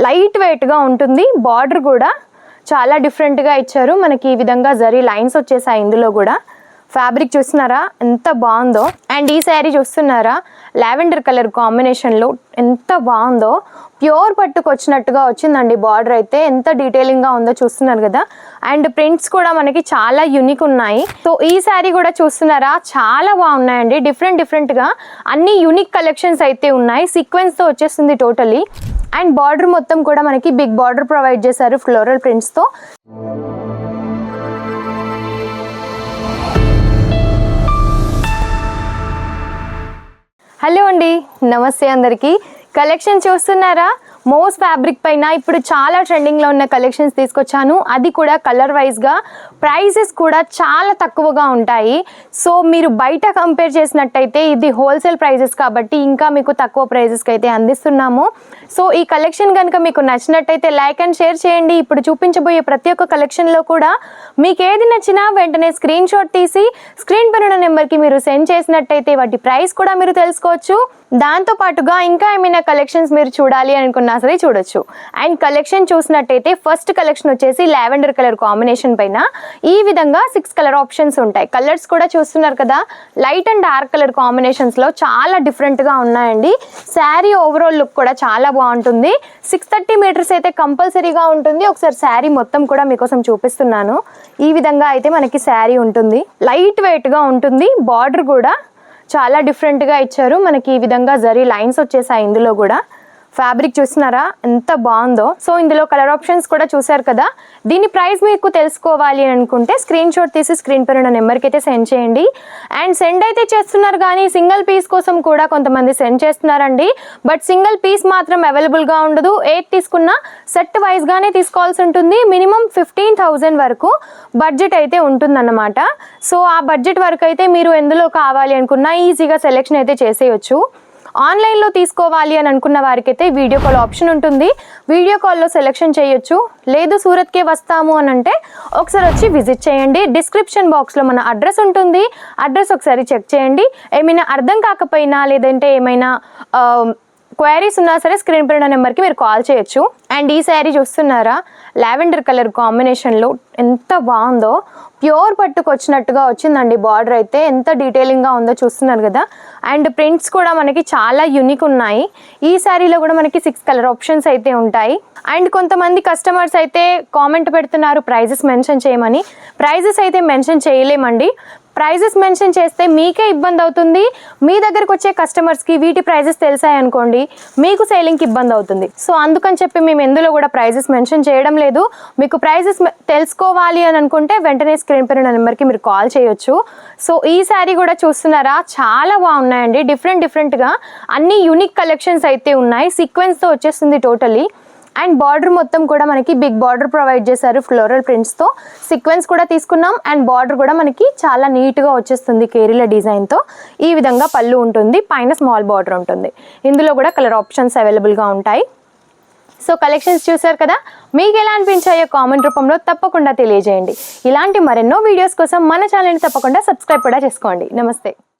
Light వెయిట్గా ఉంటుంది. Border కూడా చాలా డిఫరెంట్గా ఇచ్చారు. మనకి ఈ విధంగా జరీ లైన్స్ వచ్చేసాయి. ఇందులో కూడా ఫ్యాబ్రిక్ చూస్తున్నారా ఎంత బాగుందో. అండ్ ఈ శారీ చూస్తున్నారా లావెండర్ కలర్ కాంబినేషన్లో ఎంత బాగుందో. ప్యూర్ పట్టుకు వచ్చినట్టుగా వచ్చిందండి. బార్డర్ అయితే ఎంత డీటెయిలింగ్గా ఉందో చూస్తున్నారు కదా. అండ్ ప్రింట్స్ కూడా మనకి చాలా యూనిక్ ఉన్నాయి. సో ఈ శారీ కూడా చూస్తున్నారా చాలా బాగున్నాయండి. డిఫరెంట్గా అన్ని యూనిక్ కలెక్షన్స్ అయితే ఉన్నాయి. సీక్వెన్స్తో వచ్చేస్తుంది టోటలీ. అండ్ బార్డర్ మొత్తం కూడా మనకి బిగ్ బార్డర్ ప్రొవైడ్ చేశారు ఫ్లోరల్ ప్రింట్స్తో. హలో అండి, నమస్తే అందరికీ. కలెక్షన్ చూస్తున్నారా? మోస్ ఫ్యాబ్రిక్ పైన ఇప్పుడు చాలా ట్రెండింగ్లో ఉన్న కలెక్షన్స్ తీసుకొచ్చాను. అది కూడా కలర్ వైజ్గా, ప్రైసెస్ కూడా చాలా తక్కువగా ఉంటాయి. సో మీరు బయట కంపేర్ చేసినట్టయితే ఇది హోల్సేల్ ప్రైజెస్ కాబట్టి ఇంకా మీకు తక్కువ ప్రైజెస్కి అయితే అందిస్తున్నాము. సో ఈ కలెక్షన్ కనుక మీకు నచ్చినట్టయితే లైక్ అండ్ షేర్ చేయండి. ఇప్పుడు చూపించబోయే ప్రతి ఒక్క కలెక్షన్లో కూడా మీకు ఏది నచ్చినా వెంటనే స్క్రీన్ షాట్ తీసి స్క్రీన్ పైన ఉన్న నెంబర్కి మీరు సెండ్ చేసినట్టయితే వాటి ప్రైస్ కూడా మీరు తెలుసుకోవచ్చు. దాంతో పాటుగా ఇంకా ఏమైనా కలెక్షన్స్ మీరు చూడాలి అనుకున్నా సరే చూడొచ్చు. అండ్ కలెక్షన్ చూసినట్టయితే ఫస్ట్ కలెక్షన్ వచ్చేసి లావెండర్ కలర్ కాంబినేషన్ పైన ఈ విధంగా 6 కలర్ ఆప్షన్స్ ఉంటాయి. కలర్స్ కూడా చూస్తున్నారు కదా, లైట్ అండ్ డార్క్ కలర్ కాంబినేషన్స్లో చాలా డిఫరెంట్గా ఉన్నాయండి. శారీ ఓవరాల్ లుక్ కూడా చాలా బాగుంటుంది. 630 మీటర్స్ అయితే కంపల్సరీగా ఉంటుంది. ఒకసారి శారీ మొత్తం కూడా మీకోసం చూపిస్తున్నాను. ఈ విధంగా అయితే మనకి శారీ ఉంటుంది. లైట్ వెయిట్గా ఉంటుంది. బార్డర్ కూడా చాలా డిఫరెంట్గా ఇచ్చారు. మనకి ఈ విధంగా జరీ లైన్స్ వచ్చేసాయి. ఇందులో కూడా ఫ్యాబ్రిక్ చూస్తున్నారా ఎంత బాగుందో. సో ఇందులో కలర్ ఆప్షన్స్ కూడా చూసారు కదా. దీని ప్రైస్ మీకు తెలుసుకోవాలి అని అనుకుంటే స్క్రీన్ షాట్ తీసి స్క్రీన్ పైన ఉన్న నెంబర్కి అయితే సెండ్ చేయండి. అండ్ సెండ్ అయితే చేస్తున్నారు కానీ సింగిల్ పీస్ కోసం కూడా కొంతమంది సెండ్ చేస్తున్నారండి. బట్ సింగిల్ పీస్ మాత్రం అవైలబుల్గా ఉండదు. 8 తీసుకున్న సెట్ వైజ్గానే తీసుకోవాల్సి ఉంటుంది. మినిమం 15,000 వరకు బడ్జెట్ అయితే ఉంటుందన్నమాట. సో ఆ బడ్జెట్ వరకు అయితే మీరు ఎందులో కావాలి అనుకున్నా ఈజీగా సెలెక్షన్ అయితే చేసేయచ్చు. ఆన్లైన్లో తీసుకోవాలి అని అనుకున్న వారికి అయితే వీడియో కాల్ ఆప్షన్ ఉంటుంది. వీడియో కాల్లో సెలెక్షన్ చేయొచ్చు. లేదు సూరత్కే వస్తాము అని అంటే ఒకసారి వచ్చి విజిట్ చేయండి. డిస్క్రిప్షన్ బాక్స్లో మన అడ్రస్ ఉంటుంది. అడ్రస్ ఒకసారి చెక్ చేయండి. ఏమైనా అర్థం కాకపోయినా లేదంటే ఏమైనా క్వైరీస్ ఉన్నా సరే స్క్రీన్ పైన నెంబర్కి మీరు కాల్ చేయొచ్చు. అండ్ ఈ శారీ చూస్తున్నారా లావెండర్ కలర్ కాంబినేషన్లో ఎంత బాగుందో. ప్యూర్ పట్టుకు వచ్చినట్టుగా వచ్చిందండి. బార్డర్ అయితే ఎంత డీటెయిలింగ్గా ఉందో చూస్తున్నారు కదా. అండ్ ప్రింట్స్ కూడా మనకి చాలా యూనిక్ ఉన్నాయి. ఈ శారీలో కూడా మనకి 6 కలర్ ఆప్షన్స్ అయితే ఉంటాయి. అండ్ కొంతమంది కస్టమర్స్ అయితే కామెంట్ పెడుతున్నారు ప్రైజెస్ మెన్షన్ చేయమని. ప్రైజెస్ అయితే మెన్షన్ చేయలేమండి. ప్రైజెస్ మెన్షన్ చేస్తే మీకే ఇబ్బంది అవుతుంది. మీ దగ్గరకు వచ్చే కస్టమర్స్కి వీటి ప్రైజెస్ తెలిసాయి అనుకోండి, మీకు సేలింగ్కి ఇబ్బంది అవుతుంది. సో అందుకని చెప్పి మేము ఎందులో కూడా ప్రైజెస్ మెన్షన్ చేయడం లేదు. మీకు ప్రైజెస్ తెలుసుకోవాలి అని అనుకుంటే వెంటనే స్క్రీన్ పైన నెంబర్కి మీరు కాల్ చేయొచ్చు. సో ఈ శారీ కూడా చూస్తున్నారా చాలా బాగున్నాయండి. డిఫరెంట్గా అన్ని యూనిక్ కలెక్షన్స్ అయితే ఉన్నాయి. సీక్వెన్స్తో వచ్చేస్తుంది టోటలీ. అండ్ బార్డర్ మొత్తం కూడా మనకి బిగ్ బార్డర్ ప్రొవైడ్ చేశారు ఫ్లోరల్ ప్రింట్స్తో. సీక్వెన్స్ కూడా తీసుకున్నాం. అండ్ బార్డర్ కూడా మనకి చాలా నీట్గా వచ్చేస్తుంది కేరీల డిజైన్తో. ఈ విధంగా పళ్ళు ఉంటుంది. పైన స్మాల్ బార్డర్ ఉంటుంది. ఇందులో కూడా కలర్ ఆప్షన్స్ అవైలబుల్గా ఉంటాయి. సో కలెక్షన్స్ చూసారు కదా. మీకు ఎలా అనిపించాయో కామెంట్ రూపంలో తప్పకుండా తెలియజేయండి. ఇలాంటి మరెన్నో వీడియోస్ కోసం మన ఛానల్ని తప్పకుండా సబ్స్క్రైబ్ కూడా చేసుకోండి. నమస్తే.